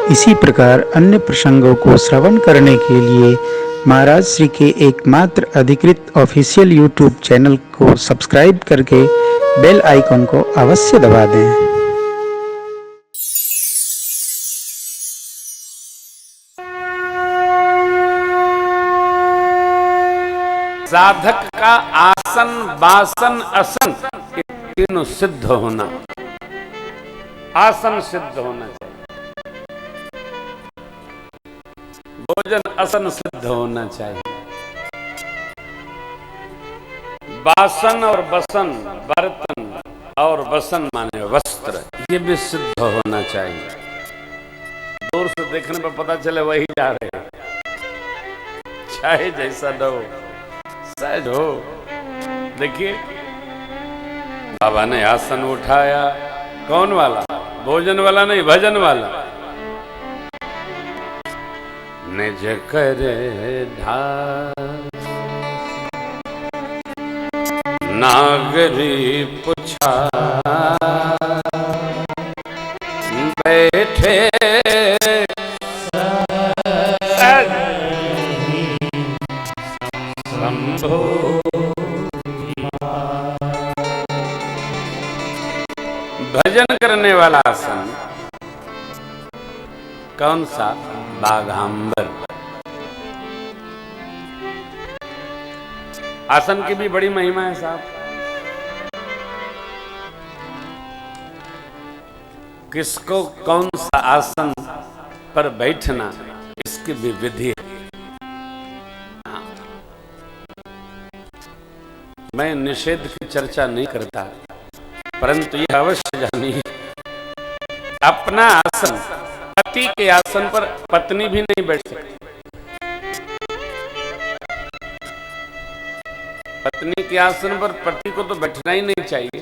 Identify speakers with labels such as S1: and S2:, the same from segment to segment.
S1: इसी प्रकार अन्य प्रसंगों को श्रवण करने के लिए महाराज श्री के एकमात्र अधिकृत ऑफिशियल यूट्यूब चैनल को सब्सक्राइब करके बेल आइकन को अवश्य दबा दें।
S2: साधक का आसन, वासन, असन ये तीनों सिद्ध होना। आसन सिद्ध होना चाहिए, भोजन असन सिद्ध होना चाहिए, वासन और वसन बर्तन और वसन माने वस्त्र ये भी सिद्ध होना चाहिए। दूर से देखने पर पता चले वही जा रहे, चाहे जैसा न हो, सहज हो। देखिए बाबा ने आसन उठाया, कौन वाला? भोजन वाला नहीं, भजन वाला। निज करे ढाल नागरी पुछा, बैठे शंभो। भजन करने वाला आसन कौन सा? बाघांबर। आसन की भी बड़ी महिमा है साहब। किसको कौन सा आसन पर बैठना इसकी भी विधि है। मैं निषेध की चर्चा नहीं करता, परंतु यह अवश्य जानिए अपना आसन, पति के आसन पर पत्नी भी नहीं बैठ सकती। पत्नी के आसन पर पति को तो बैठना ही नहीं चाहिए,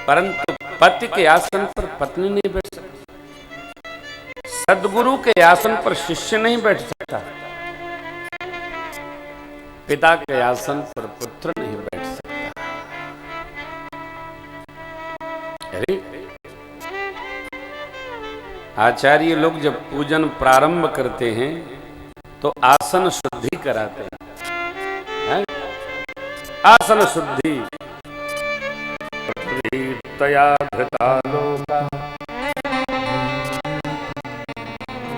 S2: परंतु पति के आसन पर पत्नी नहीं बैठ सकती। सद्गुरु के आसन पर शिष्य नहीं बैठ सकता, पिता के आसन पर पुत्र नहीं बैठ सकता। अरे आचार्य लोग जब पूजन प्रारंभ करते हैं तो आसन शुद्धि कराते हैं। आसन शुद्धि तया धृता लोका।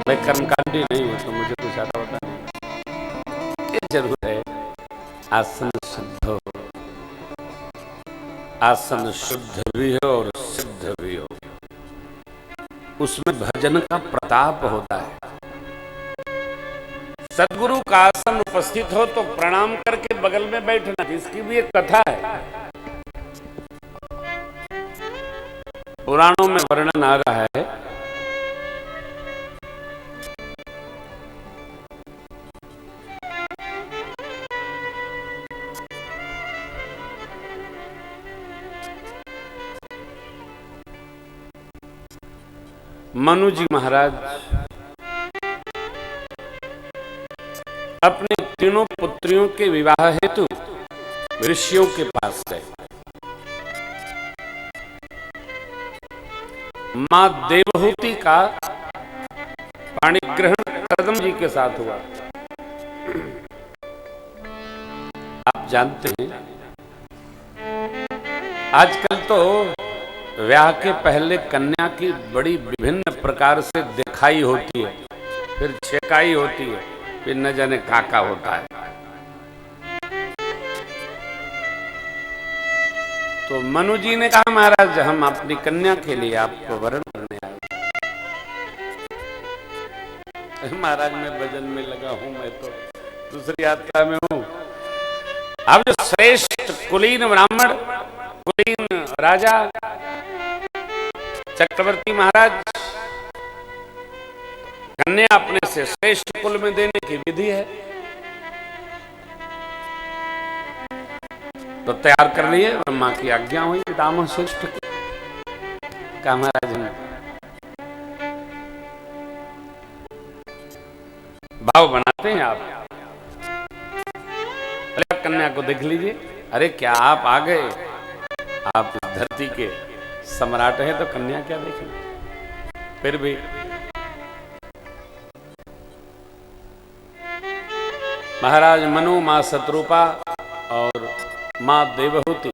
S2: मैं कर्मकांडी नहीं हूं तो मुझे कुछ आता होता नहीं। ये जरूर है आसन शुद्ध हो, आसन शुद्ध भी हो और सिद्ध भी हो, उसमें भजन का प्रताप होता है। सद्गुरु का आसन उपस्थित हो तो प्रणाम करके बगल में बैठना, इसकी भी एक कथा है। पुराणों में वर्णन आ रहा है मनु जी महाराज अपने तीनों पुत्रियों के विवाह हेतु ऋषियों के पास गए। मां देवहूति का पाणिग्रहण कदम जी के साथ हुआ। आप जानते हैं आजकल तो ब्याह के पहले कन्या की बड़ी विभिन्न प्रकार से दिखाई होती है, फिर छेकाई होती है, फिर न जाने काका होता है। तो मनु जी ने कहा महाराज हम अपनी कन्या के लिए आपको वरण करने आए। महाराज मैं भजन में लगा हूं, मैं तो दूसरी यात्रा में हूं। अब जो श्रेष्ठ कुलीन ब्राह्मण, कुलीन राजा चक्रवर्ती महाराज कन्या अपने से श्रेष्ठ कुल में देने की विधि है, तो तैयार कर लिए। ब्रह्मा की आज्ञा हुई पितामह श्रेष्ठ का महाराज ने भाव बनाते हैं आप। अरे कन्या को देख लीजिए। अरे क्या आप आ गए, आप इस धरती के सम्राट हैं तो कन्या क्या देखें। फिर भी महाराज मनु, माँ शत्रुपा और माँ देवहूति,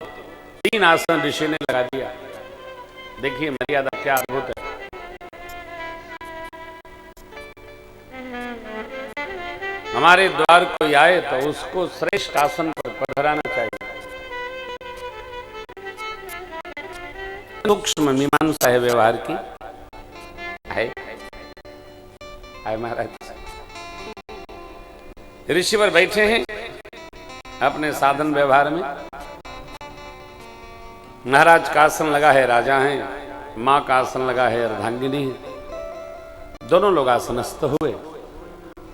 S2: 3 आसन ऋषि ने लगा दिया। देखिए मर्यादा क्या अद्भुत है। हमारे द्वार कोई आए तो उसको श्रेष्ठ आसन पर पधराना चाहिए। सूक्ष्म मीमांसा है व्यवहार की। है महाराज ऋषिवर बैठे हैं अपने साधन व्यवहार में। महाराज का आसन लगा है, राजा हैं, मां का आसन लगा है, अर्धांगिनी है। दोनों लोग आसनस्थ हुए,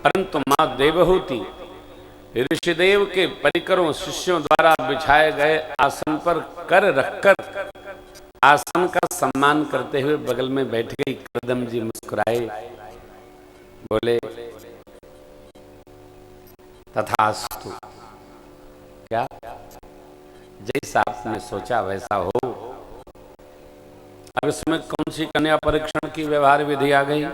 S2: परंतु मां देवहूति ऋषिदेव के परिकरों शिष्यों द्वारा बिछाए गए आसन पर कर रखकर आसन का सम्मान करते हुए बगल में बैठ गई। करदम जी मुस्कुराए, बोले तथास्तु। क्या? जैसा आपने सोचा वैसा हो। अब इसमें कौन सी कन्या परीक्षण की व्यवहार विधि आ गई?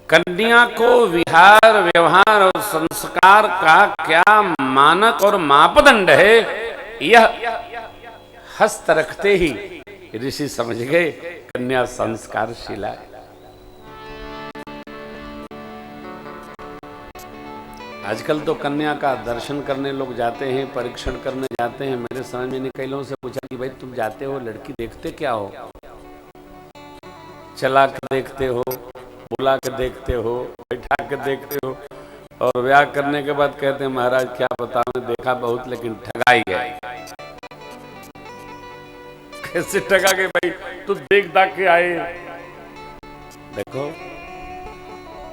S2: कन्या को विहार, व्यवहार और संस्कार का क्या मानक और मापदंड है, यह हस्त रखते ही ऋषि समझ गए कन्या संस्कारशीला है। आजकल तो कन्या का दर्शन करने लोग जाते हैं, परीक्षण करने जाते हैं। मेरे समझ में नहीं, कई लोगों से पूछा कि भाई तुम जाते हो, लड़की देखते क्या हो? चला के देखते हो, बुला के देखते हो, बैठा के देखते हो, और ब्याह करने के बाद कहते हैं महाराज क्या पता, मैं देखा बहुत लेकिन ठगाई है। कैसे ठगा के भाई? तू देख दाख के आए। देखो,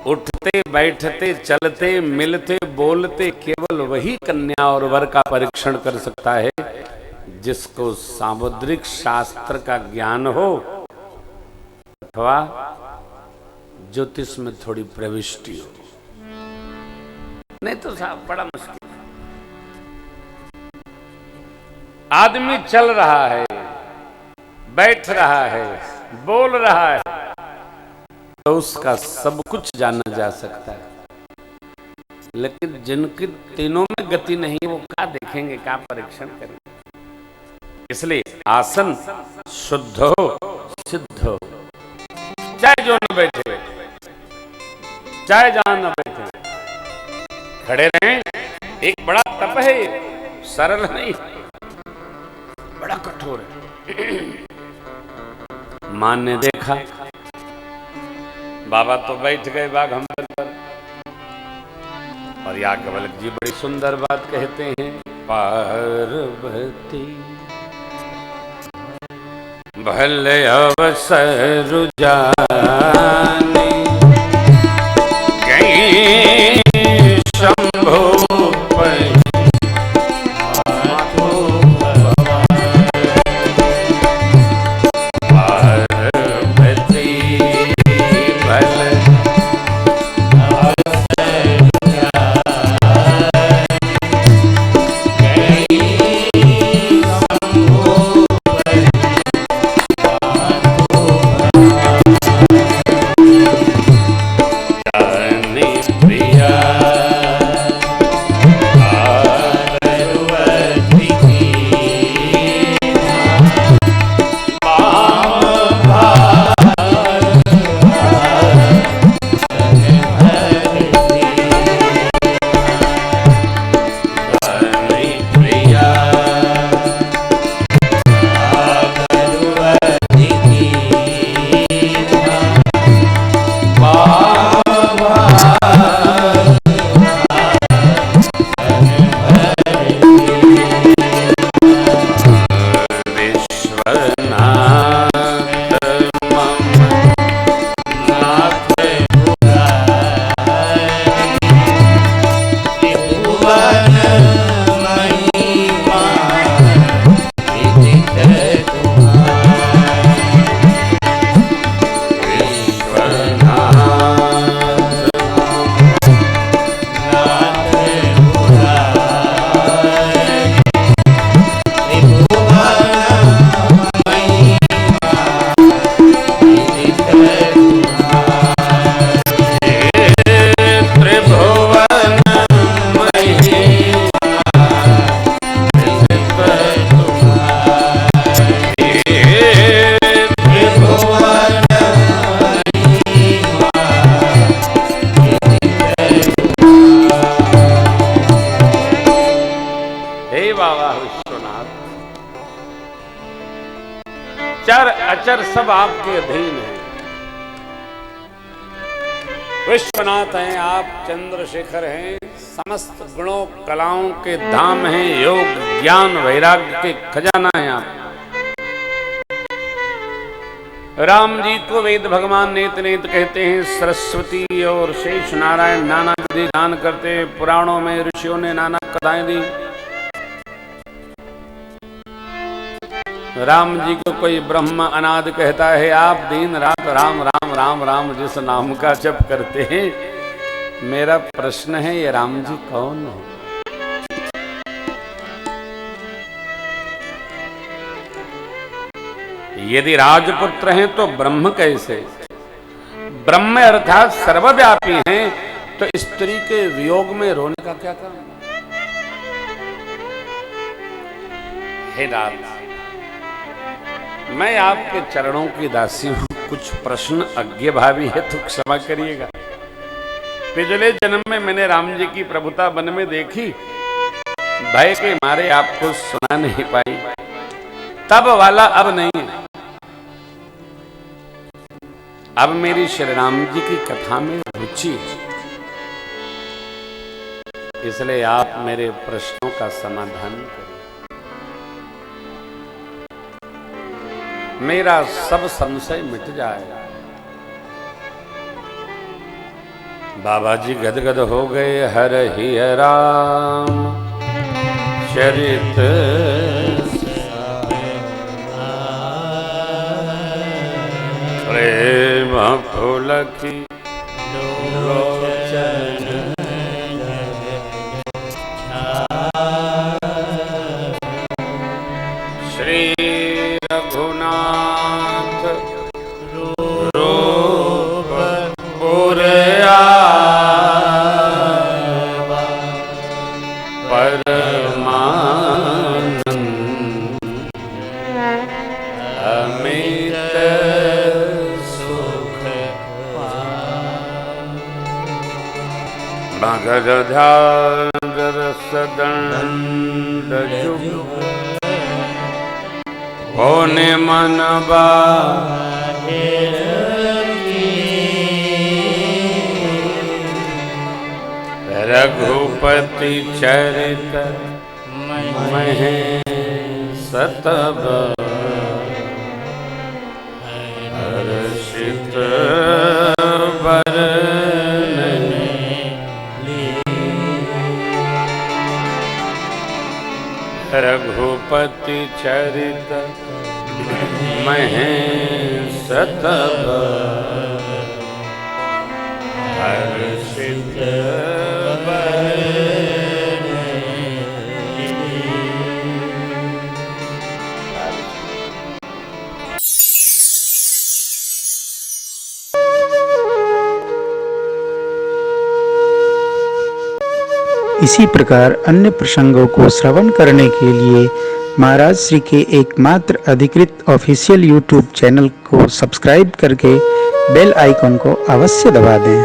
S2: उठते बैठते चलते मिलते बोलते केवल वही कन्या और वर का परीक्षण कर सकता है जिसको सामुद्रिक शास्त्र का ज्ञान हो अथवा ज्योतिष में थोड़ी प्रविष्टि हो। नहीं तो साहब बड़ा मुश्किल। आदमी चल रहा है, बैठ रहा है, बोल रहा है, तो उसका सब कुछ जाना जा सकता है। लेकिन जिनकी तीनों में गति नहीं, वो क्या देखेंगे, क्या परीक्षण करेंगे? इसलिए आसन शुद्ध हो, सिद्ध हो। चाहे जो न बैठे, चाहे जहां न बैठे, खड़े रहें। एक बड़ा तप है, सरल नहीं, बड़ा कठोर है। मां ने देखा, बाबा तो बैठ गए बाघंबर पर, और याज्ञवल्क्य जी बड़ी सुंदर बात कहते हैं। पार्वती भले अवसर जाने कहीं शंभो चर अचर सब आपके अधीन है। विश्वनाथ हैं आप, चंद्रशेखर हैं, समस्त गुणों कलाओं के धाम हैं, योग ज्ञान वैराग्य के खजाना हैं आप। राम जी को वेद भगवान नेत नेत कहते हैं, सरस्वती और शेष नारायण नाना विधि गान करते हैं, पुराणों में ऋषियों ने नाना कथाएं दी। राम जी को कोई ब्रह्म अनादि कहता है, आप दिन रात राम राम राम राम जिस नाम का जप करते हैं। मेरा प्रश्न है, ये राम जी कौन है? यदि राजपुत्र हैं तो ब्रह्म कैसे? ब्रह्म अर्थात सर्वव्यापी हैं, तो स्त्री के वियोग में रोने का क्या कारण? हे नाथ, मैं आपके चरणों की दासी हूं, कुछ प्रश्न अज्ञ भावी है तो क्षमा करिएगा। पिछले जन्म में मैंने राम जी की प्रभुता वन में देखी, भय के मारे आपको सुना नहीं पाई, तब वाला अब नहीं है। अब मेरी श्री राम जी की कथा में रुचि है, इसलिए आप मेरे प्रश्नों का समाधान करें। मेरा सब संशय मिट जाएगा। बाबा जी गदगद हो गए। हर ही राम चरित प्रेम फुलकी लोचन श्री रघुनाथ रूप पुरया परमानंद अमित मगध ध्यान सदंड जुग होने मन रघुपति चरित महे सतब हर्षित रघुपति चरित महे सतब हर्षित
S1: इसी प्रकार अन्य प्रसंगों को श्रवण करने के लिए महाराज श्री के एकमात्र अधिकृत ऑफिशियल यूट्यूब चैनल को सब्सक्राइब करके बेल आइकन को अवश्य दबा दें।